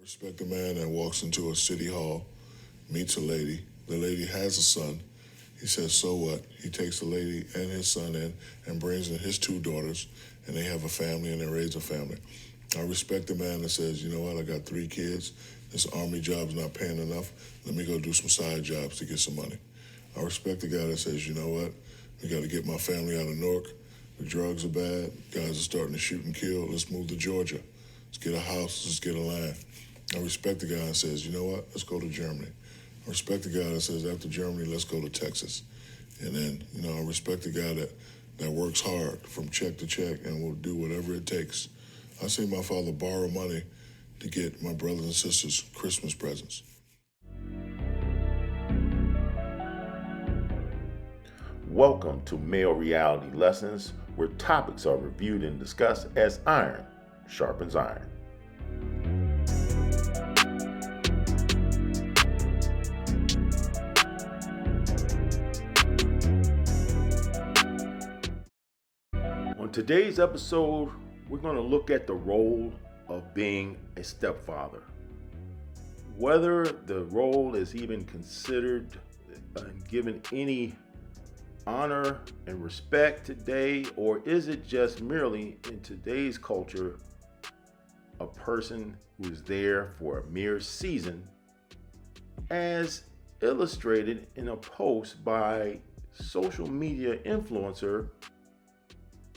Respect a man that walks into a city hall, meets a lady. The lady has a son. He says, so what? He takes the lady and his son in and brings in his two daughters, and they have a family and they raise a family. I respect the man that says, you know what, I got 3 kids. This army job's not paying enough. Let me go do some side jobs to get some money. I respect the guy that says, you know what, we got to get my family out of Newark. The drugs are bad. Guys are starting to shoot and kill. Let's move to Georgia. Let's get a house. Let's get a land. I respect the guy that says, you know what, let's go to Germany. I respect the guy that says, after Germany, let's go to Texas. And then, I respect the guy that works hard from check to check and will do whatever it takes. I see my father borrow money to get my brothers and sisters Christmas presents. Welcome to Male Reality Lessons, where topics are reviewed and discussed as iron sharpens iron. On today's episode, we're going to look at the role of being a stepfather. Whether the role is even considered and given any honor and respect today, or is it just merely in today's culture a person who is there for a mere season, as illustrated in a post by social media influencer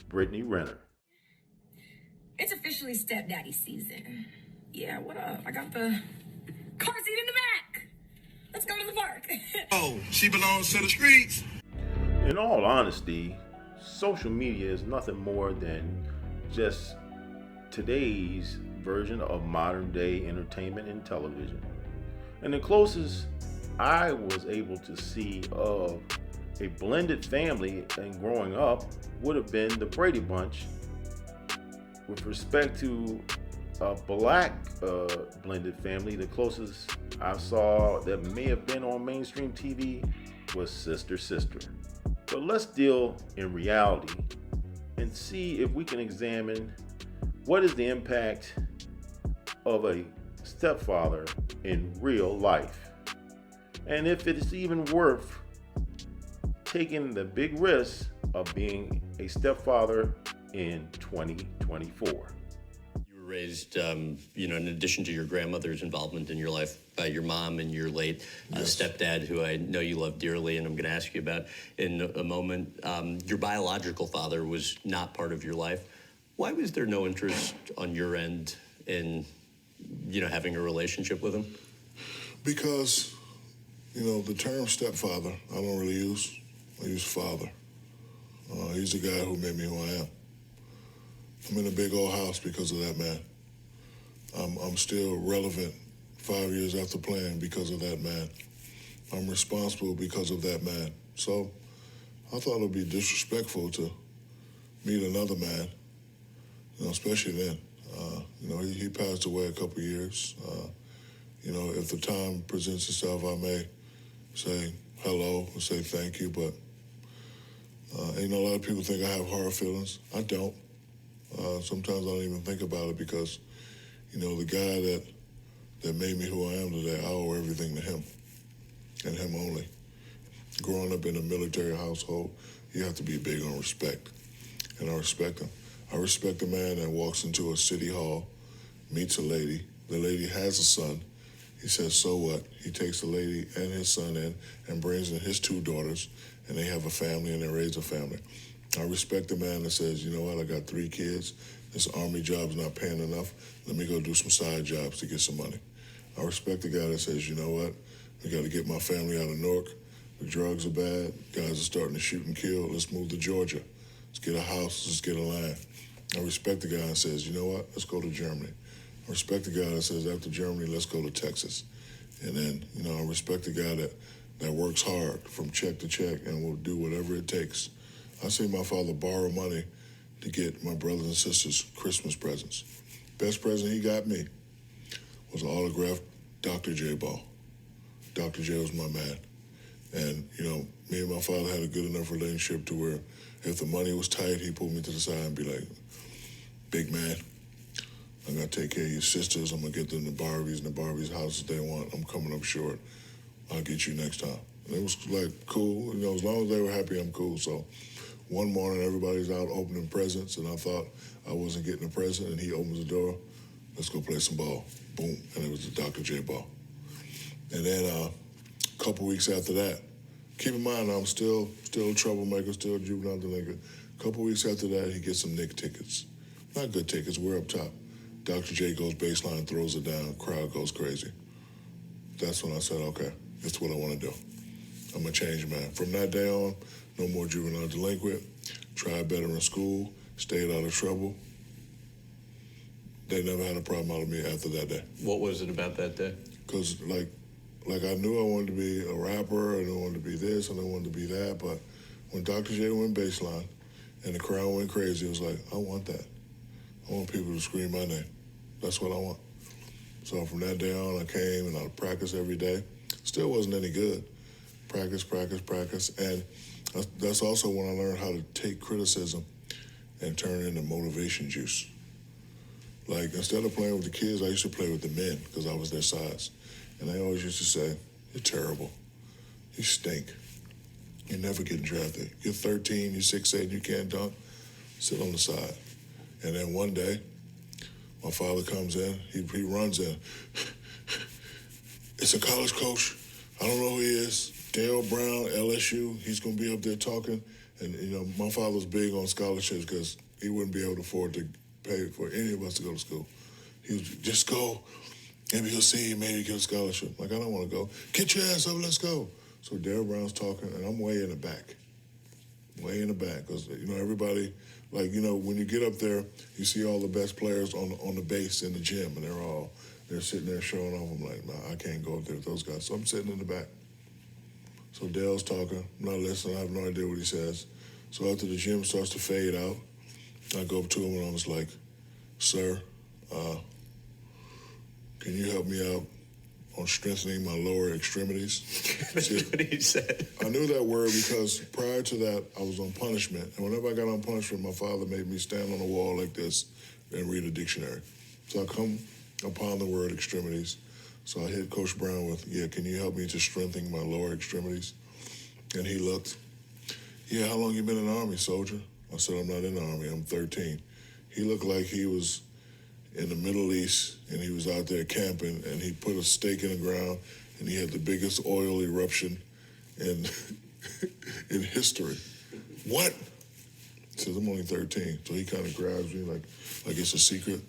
Brittany Renner. It's officially stepdaddy season. Yeah, what up? I got the car seat in the back. Let's go to the park. Oh, she belongs to the streets. In all honesty, social media is nothing more than just today's version of modern day entertainment and television. And the closest I was able to see of a blended family and growing up would have been the Brady Bunch. With respect to a black blended family, the closest I saw that may have been on mainstream TV was Sister. But let's deal in reality and see if we can examine what is the impact of a stepfather in real life, and if it is even worth taking the big risk of being a stepfather in 2024. You were raised, in addition to your grandmother's involvement in your life, by your mom and your late stepdad, who I know you love dearly, and I'm going to ask you about in a moment. Your biological father was not part of your life. Why was there no interest on your end in, having a relationship with him? Because, the term stepfather, I don't really use. I use father. He's the guy who made me who I am. I'm in a big old house because of that man. I'm still relevant 5 years after playing because of that man. I'm responsible because of that man. So I thought it would be disrespectful to meet another man, especially then. He passed away a couple years. If the time presents itself, I may say hello and say thank you, but a lot of people think I have hard feelings. I don't. Sometimes I don't even think about it because, the guy that made me who I am today, I owe everything to him and him only. Growing up in a military household, you have to be big on respect, and I respect him. I respect a man that walks into a city hall, meets a lady. The lady has a son. He says, so what? He takes the lady and his son in and brings in his two daughters, and they have a family and they raise a family. I respect the man that says, you know what, I got 3 kids. This army job's not paying enough. Let me go do some side jobs to get some money. I respect the guy that says, you know what, we got to get my family out of Newark. The drugs are bad. Guys are starting to shoot and kill. Let's move to Georgia. Let's get a house. Let's get a land. I respect the guy that says, you know what, let's go to Germany. I respect the guy that says, after Germany, let's go to Texas. And then, I respect the guy that works hard from check to check and will do whatever it takes. I see my father borrow money to get my brothers and sisters Christmas presents. Best present he got me was an autographed Dr. J ball. Dr. J was my man. And, me and my father had a good enough relationship to where if the money was tight, he pulled me to the side and be like, big man, I gotta take care of your sisters. I'm gonna get them the Barbies and the Barbies' houses they want. I'm coming up short. I'll get you next time. And it was like cool, you know, as long as they were happy, I'm cool. So one morning, everybody's out opening presents, and I thought I wasn't getting a present, and he opens the door. Let's go play some ball. Boom, and it was the Dr. J ball. And then a couple weeks after that, keep in mind, I'm still a troublemaker, still a juvenile delinquent. A couple weeks after that, he gets some Knick tickets. Not good tickets, we're up top. Dr. J goes baseline, throws it down, crowd goes crazy. That's when I said, okay, that's what I want to do. I'm a changed man. From that day on, no more juvenile delinquent, tried better in school, stayed out of trouble. They never had a problem out of me after that day. What was it about that day? Because like I knew I wanted to be a rapper, I knew I wanted to be this, and I wanted to be that, but when Dr. J went baseline and the crowd went crazy, it was like, I want that. I want people to scream my name. That's what I want. So from that day on, I came and I practiced every day. Still wasn't any good. Practice. And that's also when I learned how to take criticism and turn it into motivation juice. Like, instead of playing with the kids, I used to play with the men because I was their size. And they always used to say, you're terrible. You stink. You're never getting drafted. You're 13, you're 6'8", you can't dunk. Sit on the side. And then one day, my father comes in, he runs in. It's a college coach. I don't know who he is. Dale Brown, LSU. He's going to be up there talking. And, you know, my father's big on scholarships because he wouldn't be able to afford to pay for any of us to go to school. He was just go. Maybe he'll see you, maybe get a scholarship. Like, I don't want to go. Get your ass up, let's go. So Dale Brown's talking, and I'm way in the back. Way in the back. Because, you know, everybody, like, you know, when you get up there, you see all the best players on the base in the gym, and they're sitting there showing off. I'm like, nah, I can't go up there with those guys. So I'm sitting in the back. So Dale's talking. I'm not listening. I have no idea what he says. So after the gym starts to fade out, I go up to him and I was like, sir, can you help me out on strengthening my lower extremities? That's what he said. I knew that word because prior to that, I was on punishment. And whenever I got on punishment, my father made me stand on a wall like this and read a dictionary. So I come upon the word extremities. So I hit Coach Brown with, yeah, can you help me to strengthen my lower extremities? And he looked, yeah, how long you been in the Army, soldier? I said, I'm not in the Army, I'm 13. He looked like he was in the Middle East and he was out there camping and he put a stake in the ground and he had the biggest oil eruption in history. What? He says, I'm only 13. So he kind of grabs me like it's a secret.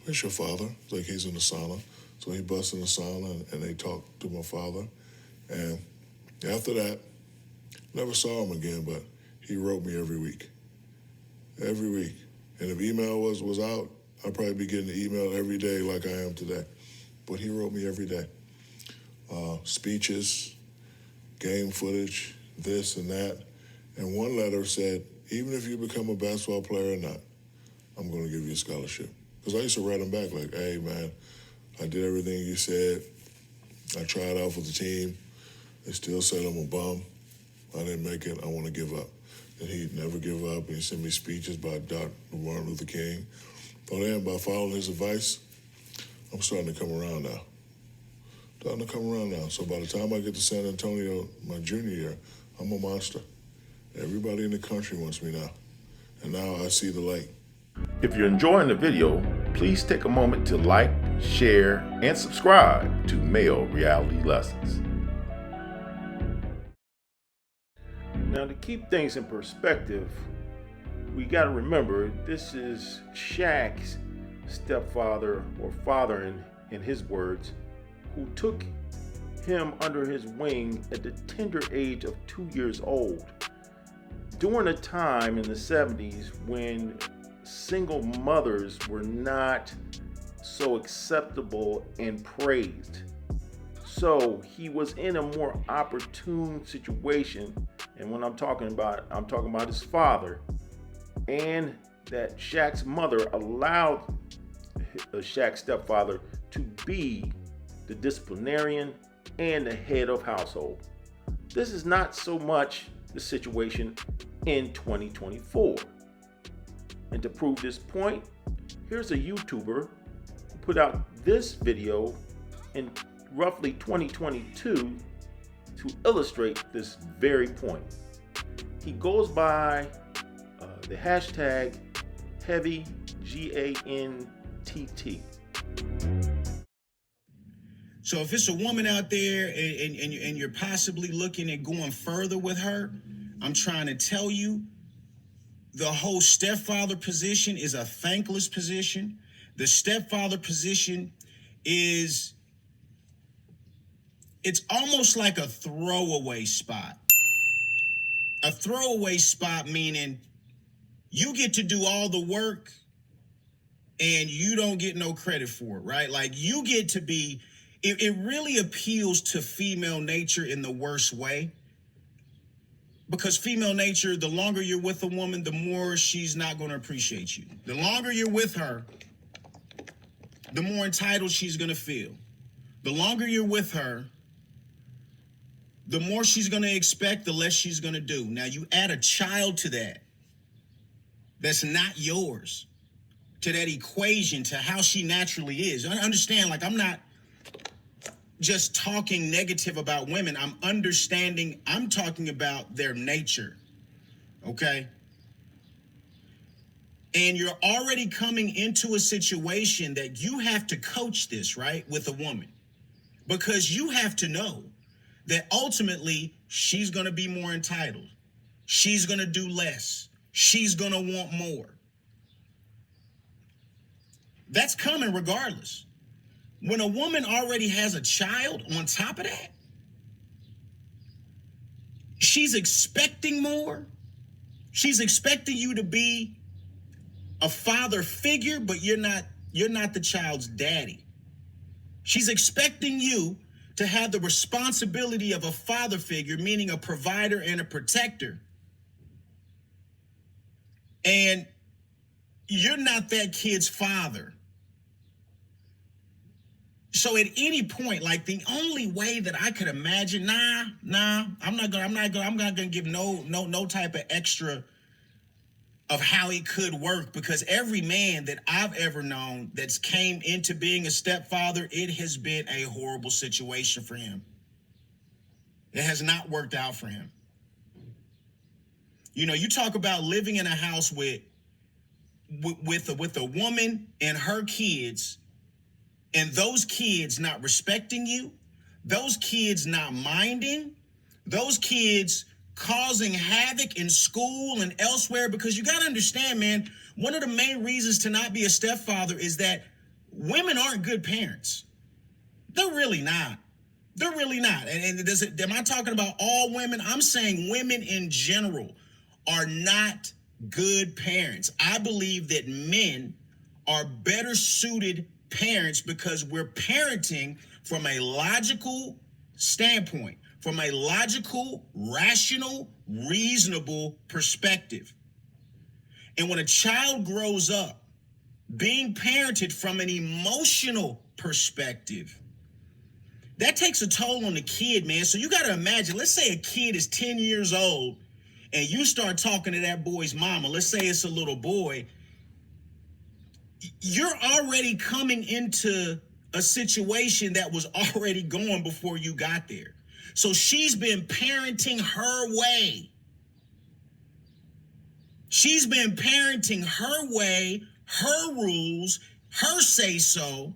Where's your father? It's like he's in the sauna. So he busts in the sauna and they talk to my father. And after that, never saw him again, but he wrote me every week. Every week. And if email was out, I'd probably be getting the email every day like I am today. But he wrote me every day. Speeches, game footage, this and that. And one letter said, even if you become a basketball player or not, I'm going to give you a scholarship. Because I used to write him back like, hey, man, I did everything you said. I tried out for the team. They still said I'm a bum. I didn't make it. I want to give up. And he'd never give up. And he sent me speeches by Dr. Martin Luther King. But then by following his advice, I'm starting to come around now. So by the time I get to San Antonio my junior year, I'm a monster. Everybody in the country wants me now. And now I see the light. If you're enjoying the video, please take a moment to like, share, and subscribe to Male Reality Lessons. Now, to keep things in perspective, we got to remember this is Shaq's stepfather, or father in his words, who took him under his wing at the tender age of 2 years old. During a time in the 70s when single mothers were not so acceptable and praised. So he was in a more opportune situation. And when I'm talking about his father, and that Shaq's mother allowed Shaq's stepfather to be the disciplinarian and the head of household. This is not so much the situation in 2024. And to prove this point, here's a YouTuber put out this video in roughly 2022 to illustrate this very point. He goes by the hashtag heavy, GANTT. So if it's a woman out there and you're possibly looking at going further with her, I'm trying to tell you, the whole stepfather position is a thankless position. The stepfather position it's almost like a throwaway spot. A throwaway spot meaning you get to do all the work and you don't get no credit for it, right? Like you get to be, it really appeals to female nature in the worst way. Because female nature, the longer you're with a woman, the more she's not going to appreciate you. The longer you're with her, the more entitled she's going to feel. The longer you're with her, the more she's going to expect, the less she's going to do. Now, you add a child to that, that's not yours, to that equation, to how she naturally is. I understand, like, I'm not just talking negative about women. I'm talking about their nature, okay? And you're already coming into a situation that you have to coach this, right, with a woman. Because you have to know that ultimately she's going to be more entitled. She's going to do less. She's going to want more. That's coming regardless. When a woman already has a child on top of that, she's expecting more. She's expecting you to be a father figure, but you're not the child's daddy. She's expecting you to have the responsibility of a father figure, meaning a provider and a protector. And you're not that kid's father. So at any point, like the only way that I could imagine, I'm not gonna give no type of extra of how it could work, because every man that I've ever known that's came into being a stepfather, it has been a horrible situation for him. It has not worked out for him. You know, you talk about living in a house with a woman and her kids, and those kids not respecting you, those kids not minding, those kids causing havoc in school and elsewhere. Because you got to understand, man, one of the main reasons to not be a stepfather is that women aren't good parents. They're really not. They're really not. And am I talking about all women? I'm saying women in general are not good parents. I believe that men are better suited parents because we're parenting from a logical standpoint, from a logical, rational, reasonable perspective. And when a child grows up being parented from an emotional perspective, that takes a toll on the kid, man. So you got to imagine, let's say a kid is 10 years old and you start talking to that boy's mama. Let's say it's a little boy. You're already coming into a situation that was already going before you got there. So she's been parenting her way. She's been parenting her way, her rules, her say-so.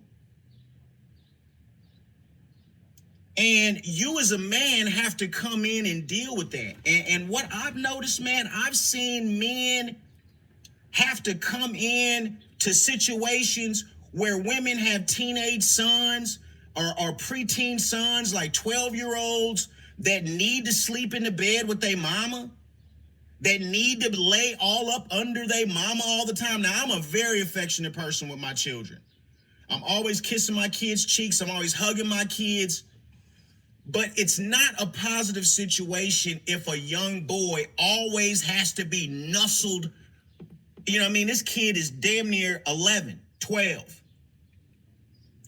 And you as a man have to come in and deal with that. And what I've noticed, man, I've seen men have to come in to situations where women have teenage sons or preteen sons, like 12-year-olds that need to sleep in the bed with their mama, that need to lay all up under their mama all the time. Now, I'm a very affectionate person with my children. I'm always kissing my kids' cheeks. I'm always hugging my kids. But it's not a positive situation if a young boy always has to be nuzzled. You know what I mean? This kid is damn near 11, 12.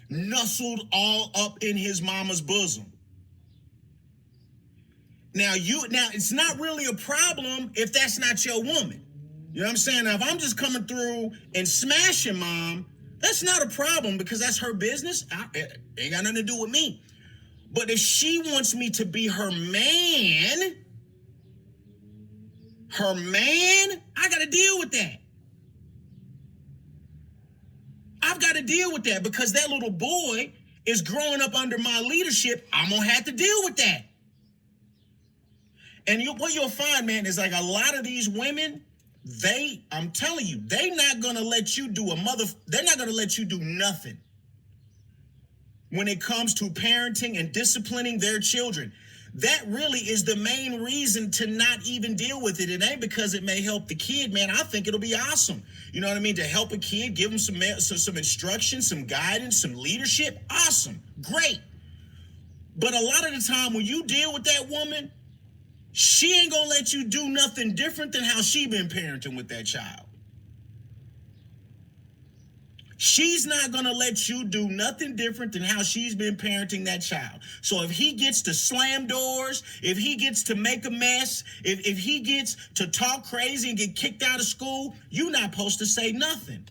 Nuzzled all up in his mama's bosom. Now it's not really a problem if that's not your woman. You know what I'm saying? Now, if I'm just coming through and smashing mom, That's not a problem because that's her business. It ain't got nothing to do with me. But if she wants me to be her man, I got to deal with that. I've got to deal with that because that little boy is growing up under my leadership. I'm going to have to deal with that. And what you'll find, man, is like a lot of these women, I'm telling you, they're not going to let you do they're not going to let you do nothing when it comes to parenting and disciplining their children. That really is the main reason to not even deal with it. It ain't because it may help the kid, man. I think it'll be awesome. You know what I mean? To help a kid, give them some instruction, some guidance, some leadership. Awesome. Great. But a lot of the time when you deal with that woman, she ain't gonna let you do nothing different than how she been parenting with that child. She's not going to let you do nothing different than how she's been parenting that child. So if he gets to slam doors, if he gets to make a mess, if he gets to talk crazy and get kicked out of school, you're not supposed to say nothing.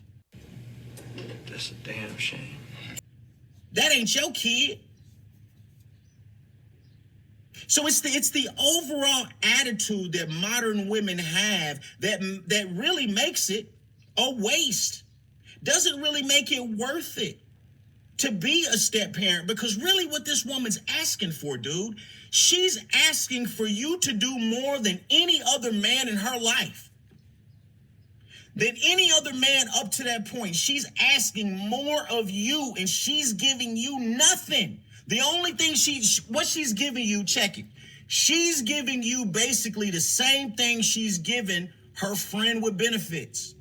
That's a damn shame. That ain't your kid. So it's the overall attitude that modern women have that really makes it a waste. Doesn't really make it worth it to be a step parent, because really what this woman's asking for, dude, she's asking for you to do more than any other man in her life. Than any other man up to that point. She's asking more of you and she's giving you nothing. The only thing what she's giving you, check it. She's giving you basically the same thing she's given her friend with benefits.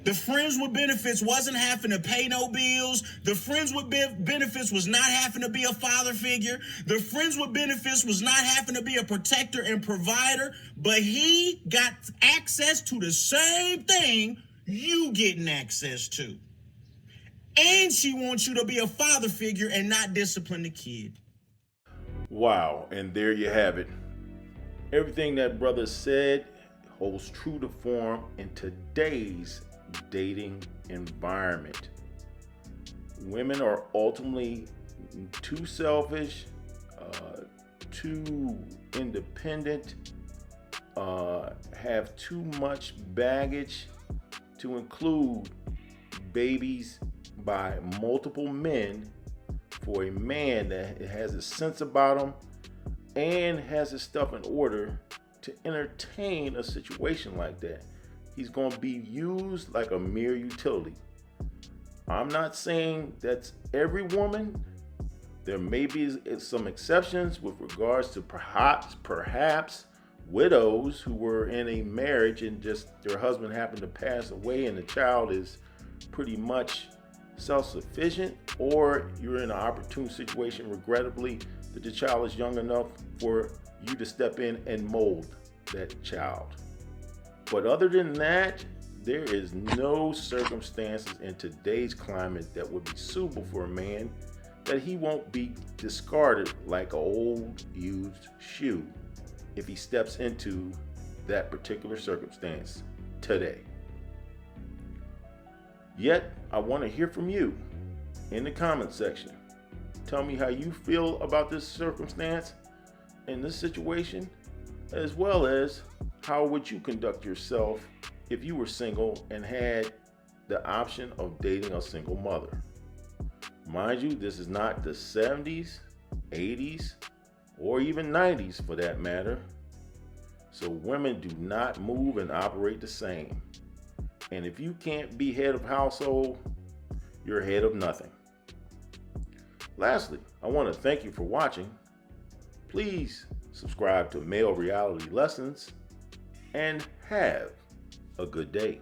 The friends with benefits wasn't having to pay no bills. The friends with benefits was not having to be a father figure. The friends with benefits was not having to be a protector and provider. But he got access to the same thing you getting access to. And she wants you to be a father figure and not discipline the kid. Wow, and there you have it. Everything that brother said holds true to form in today's dating environment. Women are ultimately too selfish, too independent, have too much baggage to include babies by multiple men for a man that has a sense about him and has his stuff in order to entertain a situation like that. He's going to be used like a mere utility. I'm not saying that's every woman. There may be some exceptions with regards to perhaps widows who were in a marriage and just their husband happened to pass away and the child is pretty much self-sufficient, or you're in an opportune situation, regrettably, that the child is young enough for you to step in and mold that child. But other than that, there is no circumstances in today's climate that would be suitable for a man that he won't be discarded like an old used shoe if he steps into that particular circumstance today. Yet, I want to hear from you in the comment section. Tell me how you feel about this circumstance and this situation, as well as how would you conduct yourself if you were single and had the option of dating a single mother. Mind you, this is not the 70s, 80s, or even 90s for that matter. So women do not move and operate the same. And if you can't be head of household, you're head of nothing. Lastly, I want to thank you for watching. Please subscribe to Male Reality Lessons and have a good day.